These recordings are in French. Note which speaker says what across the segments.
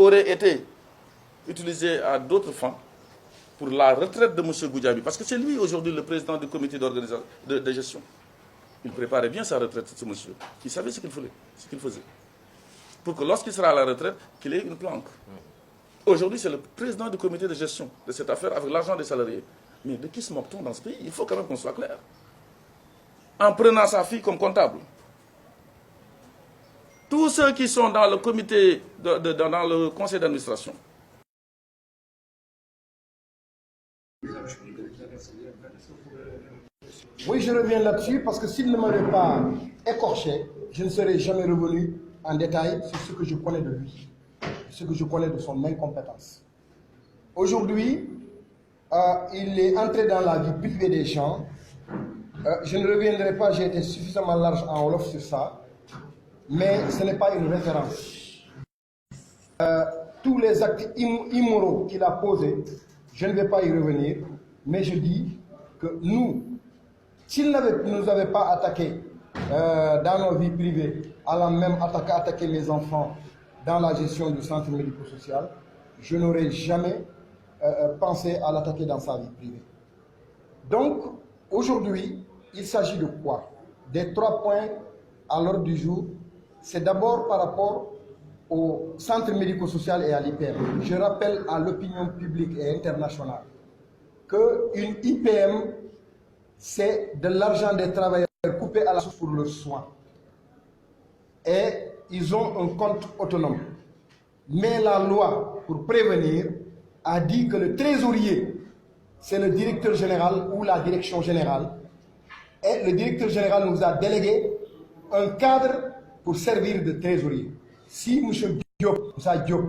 Speaker 1: aurait été utilisé à d'autres fins pour la retraite de M. Goudiaby, parce que c'est lui aujourd'hui le président du comité d'organisation de gestion. Il préparait bien sa retraite, ce monsieur. Il savait ce qu'il faisait. Pour que lorsqu'il sera à la retraite, qu'il ait une planque. Aujourd'hui, c'est le président du comité de gestion de cette affaire avec l'argent des salariés. Mais de qui se moque-t-on dans ce pays? Il faut quand même qu'on soit clair. En prenant sa fille comme comptable. Tous ceux qui sont dans le comité, dans le conseil d'administration.
Speaker 2: Oui, je reviens là-dessus parce que s'il ne m'avait pas écorché, je ne serais jamais revenu en détail sur ce que je connais de lui, ce que je connais de son incompétence. Aujourd'hui, il est entré dans la vie privée des gens. Je ne reviendrai pas, j'ai été suffisamment large en wolof sur ça, mais ce n'est pas une référence. Tous les actes immoraux qu'il a posés, je ne vais pas y revenir, mais je dis que nous, s'il ne nous avait pas attaqué dans nos vies privées, allant même attaquer mes enfants dans la gestion du centre médico-social, je n'aurais jamais pensé à l'attaquer dans sa vie privée. Donc, aujourd'hui, il s'agit de quoi? Des 3 points à l'ordre du jour. C'est d'abord par rapport au centre médico-social et à l'IPM. Je rappelle à l'opinion publique et internationale qu'une IPM, c'est de l'argent des travailleurs coupé à la source pour leurs soins. Et ils ont un compte autonome. Mais la loi, pour prévenir, a dit que le trésorier, c'est le directeur général ou la direction générale. Et le directeur général nous a délégué un cadre pour servir de trésorier. Si M. Diop, Moussa Diop,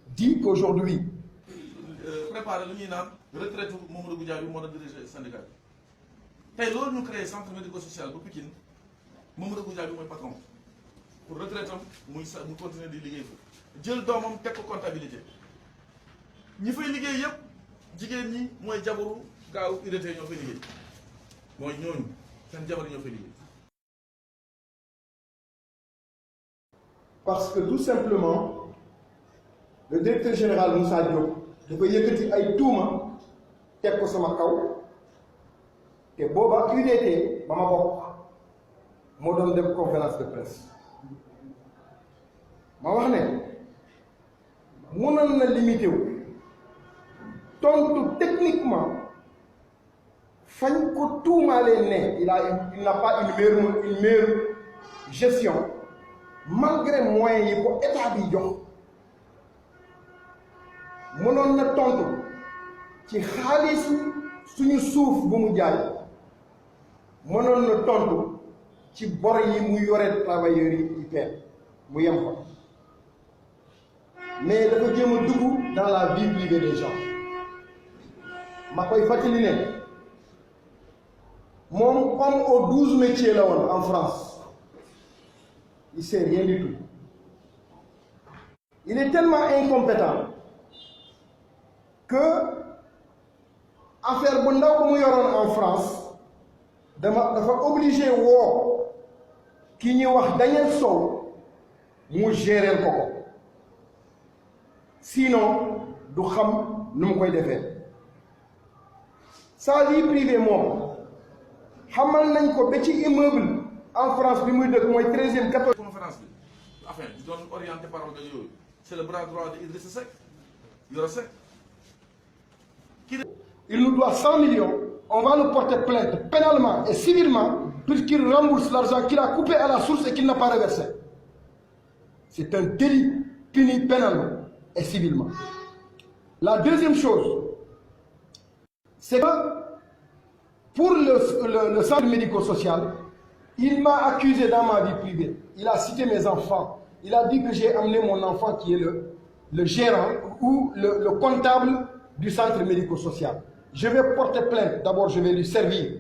Speaker 2: dit qu'aujourd'hui...
Speaker 1: préparer le retraite Mamadou Goudiaby moo dirige syndicat bi tey loolu ñu créé centre médico-social bu Pikine Mamadou Goudiaby mooy patron pour retraite am mu continuer di liggéey fa jël doomam teg ko comptabilité ñi fay liggéey yëpp jigéen ñi mooy jabaru gaaw UDT ñoo fay liggéey mooy ñooñu seen jabar ñoo fay liggéey.
Speaker 2: Parce que tout simplement le directeur général Moussa Diop dafa yëkkati ay tuuma teg ko sama kaw te booba UDT ba ma bokk moo doon def conférence de presse ma wax ne mënoon na limité wu tontu techniquement fañ ko tuumaalee ne il n'a pas une meilleure gestion malgré moyens yi ko état bi jox mënoon na tontu ci xaalisu suñu suuf bu mu jaay mënoon na tontu ci bor yi mu yore travailleurs yi IPM mu yem ko mais dafa jéem a dugg dans la vie privée des gens ma koy fàttali ne moom comme aux 12 métiers la woon en France il sait rien du tout il est tellement incompétent que affaire bu ndaw bu mu yoroon en France dafa obligé woo ki ñuy wax Daniel Sow mu gérer ko sinon du xam nu mu koy defee sa vie privée moom xamal nañ ko ba ci immeuble en France bi muy dëkk mooy 13e 14e
Speaker 1: conférence bi enfin di doon orienté parole de yooyu c'est le bras droit de Idrissa Seck Yoro Seck.
Speaker 2: Il nous doit 100 millions, on va le porter plainte pénalement et civilement puisqu'il rembourse l'argent qu'il a coupé à la source et qu'il n'a pas reversé. C'est un délit puni pénalement et civilement. La deuxième chose, c'est que pour le centre médico-social, il m'a accusé dans ma vie privée. Il a cité mes enfants. Il a dit que j'ai amené mon enfant qui est le gérant ou le comptable du centre médico-social. Je vais porter plainte. D'abord, je vais lui servir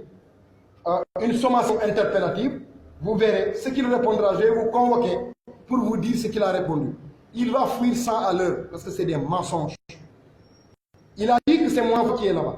Speaker 2: une sommation interpellative. Vous verrez ce qu'il répondra. Je vais vous convoquer pour vous dire ce qu'il a répondu. Il va fuir 100 à l'heure parce que c'est des mensonges. Il a dit que c'est moi qui est là-bas.